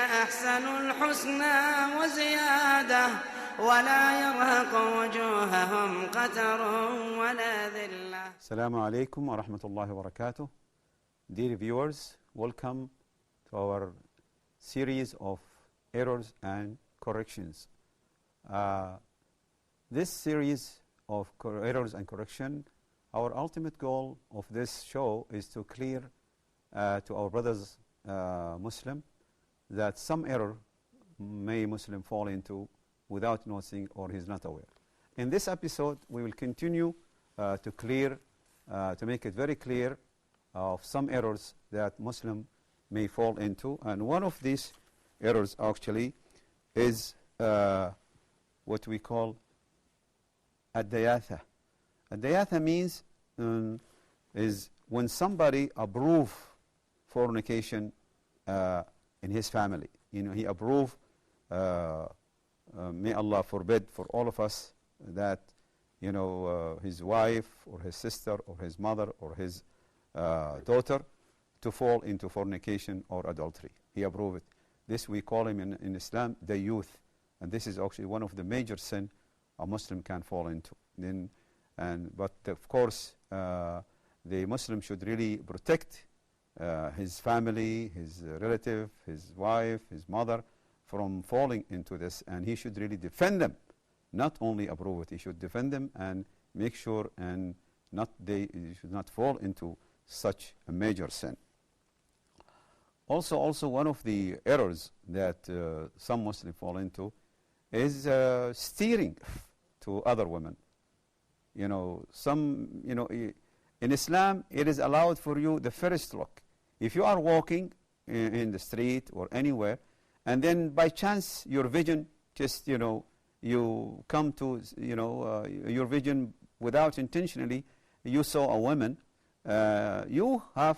أحسنوا الحسنى وزيادة ولا يرهق وجوههم قتر ولا ذلة. Assalamu alaikum wa rahmatullahi wa barakatuh. Dear viewers, welcome to our series of errors and corrections. This series of errors and correction, our ultimate goal of this show is to clear to our brothers Muslim that some error may Muslim fall into without noticing or he's not aware. In this episode, we will continue to clear, to make it very clear of some errors that Muslim may fall into. And one of these errors actually is what we call ad-dayatha. Ad-dayatha means is when somebody approve fornication in his family. You know, he approve, may Allah forbid for all of us that, you know, his wife or his sister or his mother or his daughter to fall into fornication or adultery. He approve it. This we call him in Islam the youth, and this is actually one of the major sin a Muslim can fall into. But of course, the Muslim should really protect his family, his relative, his wife, his mother from falling into this, and he should really defend them, not only approve it. He should defend them and make sure and they should not fall into such a major sin. Also one of the errors that some Muslims fall into is steering to other women. You know, in Islam, it is allowed for you the first look. If you are walking in the street or anywhere, and then by chance your vision just, you come to, your vision without intentionally, you saw a woman, you have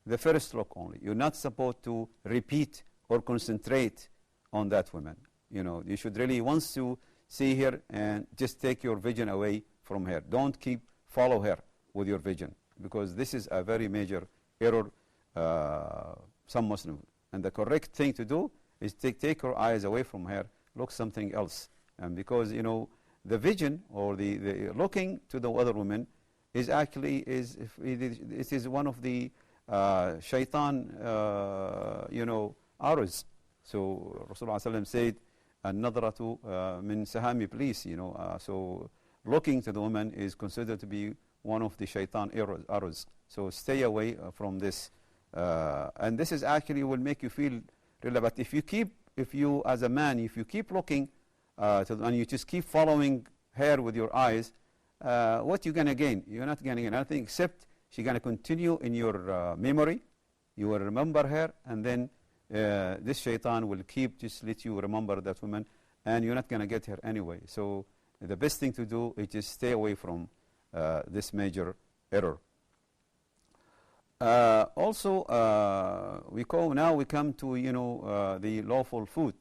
the first look only. You're not supposed to repeat or concentrate on that woman. You know, you should really, once you see her, and just take your vision away from her. Don't follow her with your vision, because this is a very major error, some Muslims. And the correct thing to do is take your eyes away from her, look something else. And because, the vision or the looking to the other woman is actually, it is one of the shaitan, arrows. So Rasulullah said, an-nadratu min sahami iblis, so looking to the woman is considered to be one of the shaitan arrows. So stay away from this. And this is actually will make you feel really, but if you as a man, if you keep looking and you just keep following her with your eyes, what you're going to gain? You're not going to gain anything except she's going to continue in your memory. You will remember her, and then this shaitan will just let you remember that woman, and you're not going to get her anyway. So the best thing to do is just stay away from this major error. Also, we come to the lawful food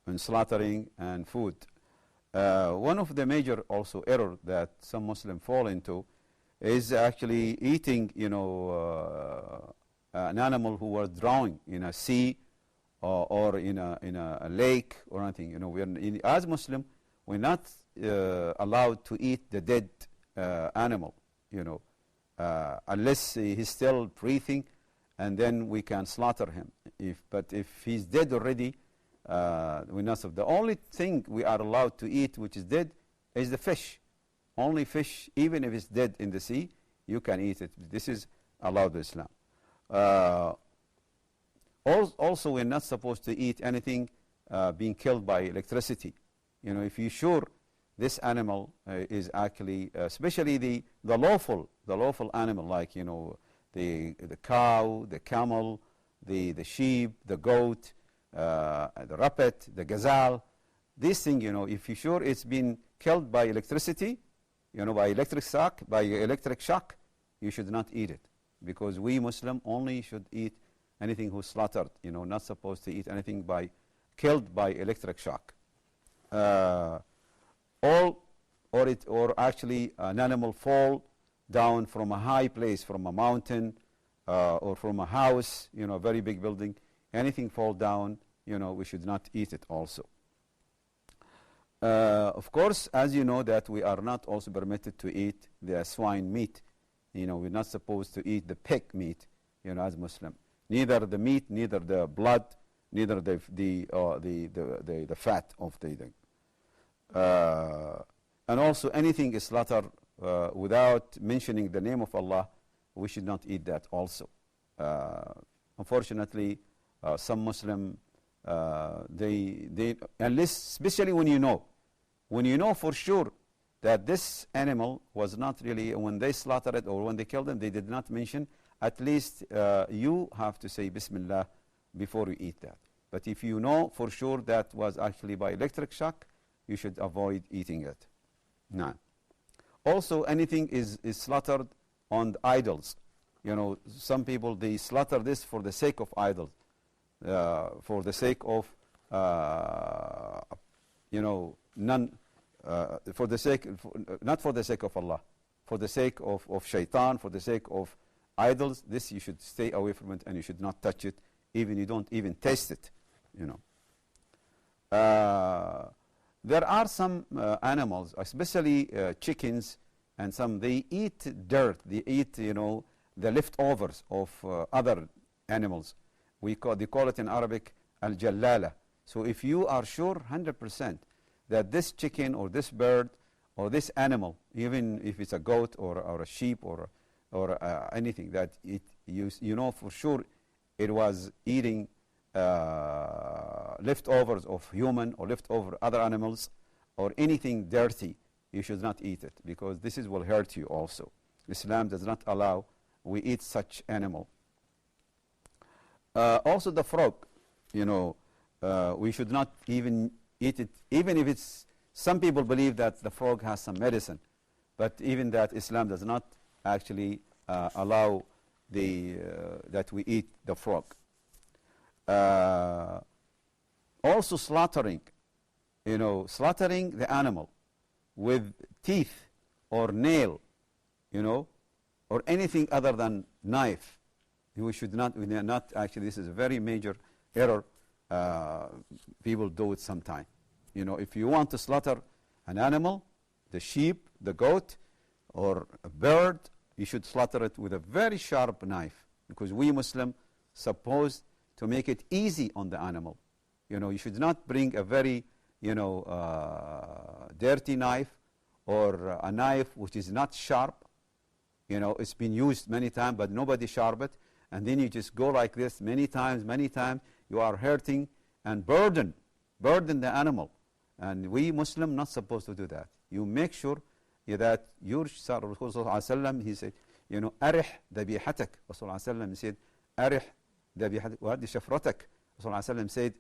and slaughtering and food. One of the major also error that some Muslims fall into is actually eating an animal who was drowning in a sea or in a lake or anything. As Muslim, we're not allowed to eat the dead animal, unless he's still breathing, and then we can slaughter him. But if he's dead already, we're not. The only thing we are allowed to eat which is dead is the fish. Only fish, even if it's dead in the sea, you can eat it. This is allowed in Islam. Also, we're not supposed to eat anything being killed by electricity. If you're sure this animal is actually, especially the lawful animal, like the cow, the camel, the sheep, the goat, the rabbit, the gazelle. This thing, if you're sure it's been killed by electricity, by electric shock, you should not eat it, because we Muslim only should eat anything who's slaughtered. Not supposed to eat anything killed by electric shock. Or actually an animal fall down from a high place, from a mountain, or from a house, a very big building, anything fall down, we should not eat it also. Of course, as you know, that we are not also permitted to eat the swine meat. We're not supposed to eat the pig meat, as Muslim. Neither the meat, neither the blood, neither the fat of the thing. And also anything is slaughtered without mentioning the name of Allah, we should not eat that also. Unfortunately, some Muslim, unless, especially when you know for sure that this animal was not really, when they slaughtered it or when they killed them, they did not mention, at least you have to say Bismillah before you eat that. But if you know for sure that was actually by electric shock, you should avoid eating it. Now, also anything is slaughtered on the idols. Some people, they slaughter this for the sake of idols, for the sake of, not for the sake of Allah, for the sake of shaitan, for the sake of idols. This you should stay away from it, and you should not touch it, even you don't even taste it. There are some animals, especially chickens, and some, they eat dirt. They eat, the leftovers of other animals. They call it in Arabic al-jallala. So if you are sure 100% that this chicken or this bird or this animal, even if it's a goat or a sheep or anything, that you know for sure it was eating leftovers of human or leftover other animals or anything dirty, you should not eat it, because this will hurt you also. Islam does not allow we eat such animal. Also the frog, we should not even eat it, even if it's, some people believe that the frog has some medicine, but even that Islam does not actually allow that we eat the frog. Also slaughtering the animal with teeth or nail, or anything other than knife. We are not actually, this is a very major error. People do it sometime. If you want to slaughter an animal, the sheep, the goat, or a bird, you should slaughter it with a very sharp knife, because we Muslims supposed to make it easy on the animal. You should not bring a very, dirty knife, or a knife which is not sharp. It's been used many times, but nobody sharp it. And then you just go like this many times, you are hurting and burden the animal. And we Muslims not supposed to do that. You make sure that your Rasul, he said, arih dabihatak. Rasul he said, arih dabihatak wa shafratak. Rasul said,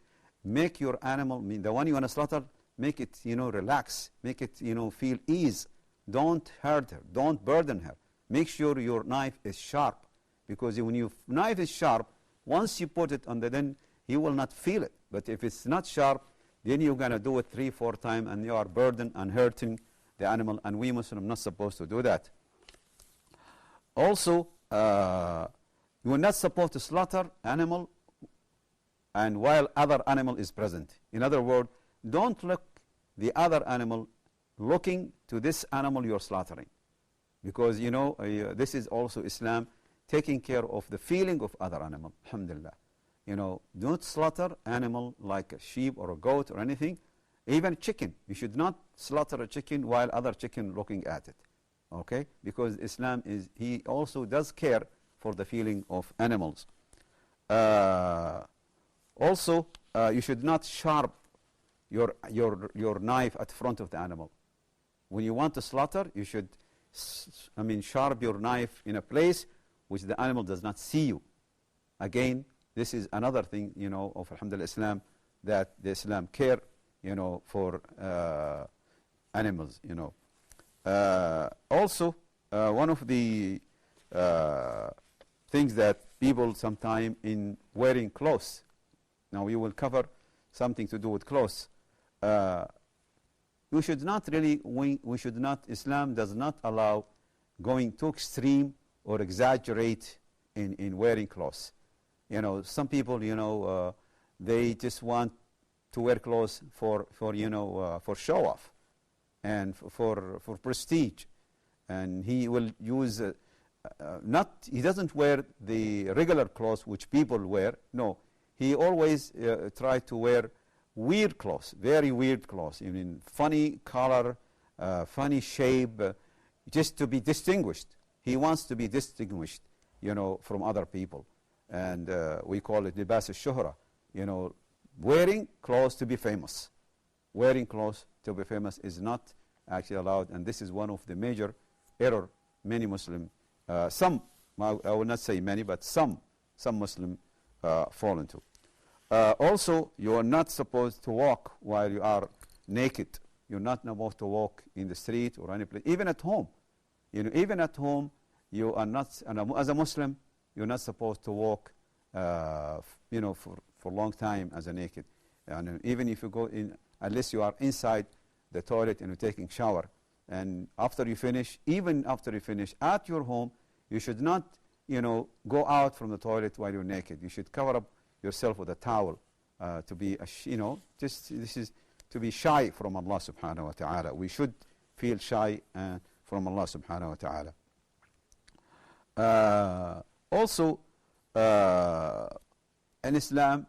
make your animal, the one you want to slaughter, make it, relax, make it, feel ease. Don't hurt her, don't burden her. Make sure your knife is sharp, because when your knife is sharp, once you put it on then he will not feel it. But if it's not sharp, then you're going to do it 3-4 times, and you are burdened and hurting the animal, and we Muslims are not supposed to do that. Also, you are not supposed to slaughter animal and while other animal is present. In other words, don't look the other animal looking to this animal you're slaughtering, because this is also Islam taking care of the feeling of other animal. Alhamdulillah. Don't slaughter animal like a sheep or a goat or anything. Even chicken, you should not slaughter a chicken while other chicken looking at it. Okay? Because Islam he also does care for the feeling of animals. Also, you should not sharp your knife at front of the animal. When you want to slaughter, you should sharp your knife in a place which the animal does not see you. Again, this is another thing, of Alhamdulillah Islam, that the Islam care, for animals, Also, one of the things that people sometime in wearing clothes. Now we will cover something to do with clothes. We should not really, Islam does not allow going too extreme or exaggerate in wearing clothes. Some people, they just want to wear clothes for show off and for prestige, and he will use he doesn't wear the regular clothes which people wear. No, he always try to wear weird clothes, very weird clothes. Funny color, funny shape, just to be distinguished. He wants to be distinguished, from other people, and we call it libas al-shuhra. Wearing clothes to be famous. Wearing clothes to be famous is not actually allowed, and this is one of the major error many Muslim, some, I will not say many, but some Muslim fall into. Also, you are not supposed to walk while you are naked. You're not supposed to walk in the street or any place, even at home. Even at home, you are not, as a Muslim, you're not supposed to walk, for a long time as a naked. And even if you go in, unless you are inside the toilet and you're taking shower, and after you finish, even after you finish at your home, you should not, go out from the toilet while you're naked. You should cover up yourself with a towel to be, this is to be shy from Allah subhanahu wa ta'ala. We should feel shy from Allah subhanahu wa ta'ala. Also, in Islam,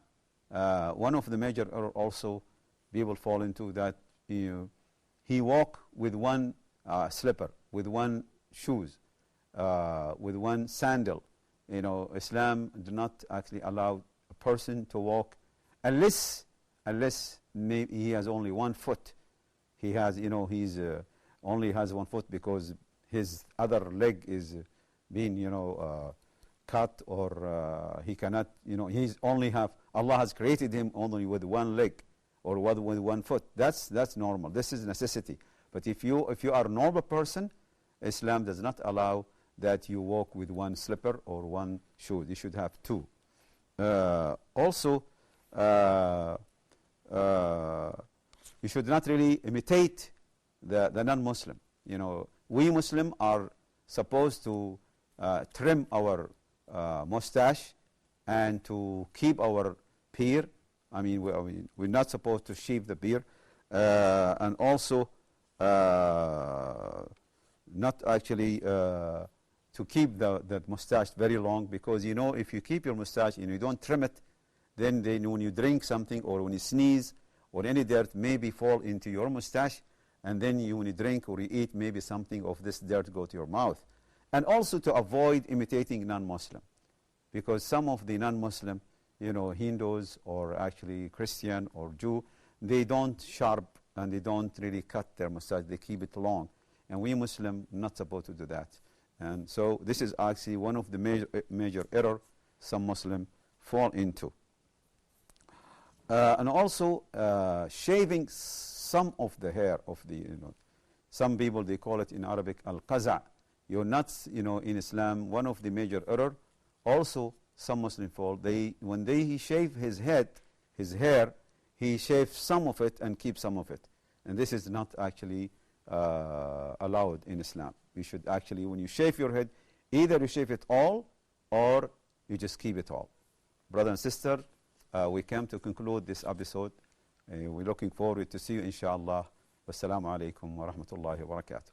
one of the major error also people fall into that he walk with one slipper, with one shoes, with one sandal. Islam do not actually allow a person to walk unless maybe he has only one foot. He has, he's only has one foot because his other leg is being, cut, or he cannot, he's only have, Allah has created him only with one leg or with one foot. That's normal. This is necessity. But if you are a normal person, Islam does not allow that you walk with one slipper or one shoe. You should have two. Also, you should not really imitate the non-Muslim. We Muslim are supposed to trim our mustache and to keep our beard. We're not supposed to shave the beard, and also not actually to keep the mustache very long, because if you keep your mustache and you don't trim it, then when you drink something or when you sneeze or any dirt maybe fall into your mustache, and then when you drink or you eat, maybe something of this dirt go to your mouth. And also to avoid imitating non-Muslim, because some of the non-Muslim, Hindus or actually Christian or Jew, they don't sharp and they don't really cut their mustache. They keep it long, and we Muslim not supposed to do that. And so this is actually one of the major error some Muslim fall into. And also shaving some of the hair of the, some people they call it in Arabic al-qaza'. You're not, in Islam, one of the major error. Also, some Muslim fall, when he shave his hair, he shaves some of it and keeps some of it. And this is not actually allowed in Islam. You should actually, when you shave your head, either you shave it all or you just keep it all. Brother and sister, we came to conclude this episode. We're looking forward to see you, inshallah. Wassalamu alaikum wa rahmatullahi wa barakatuh.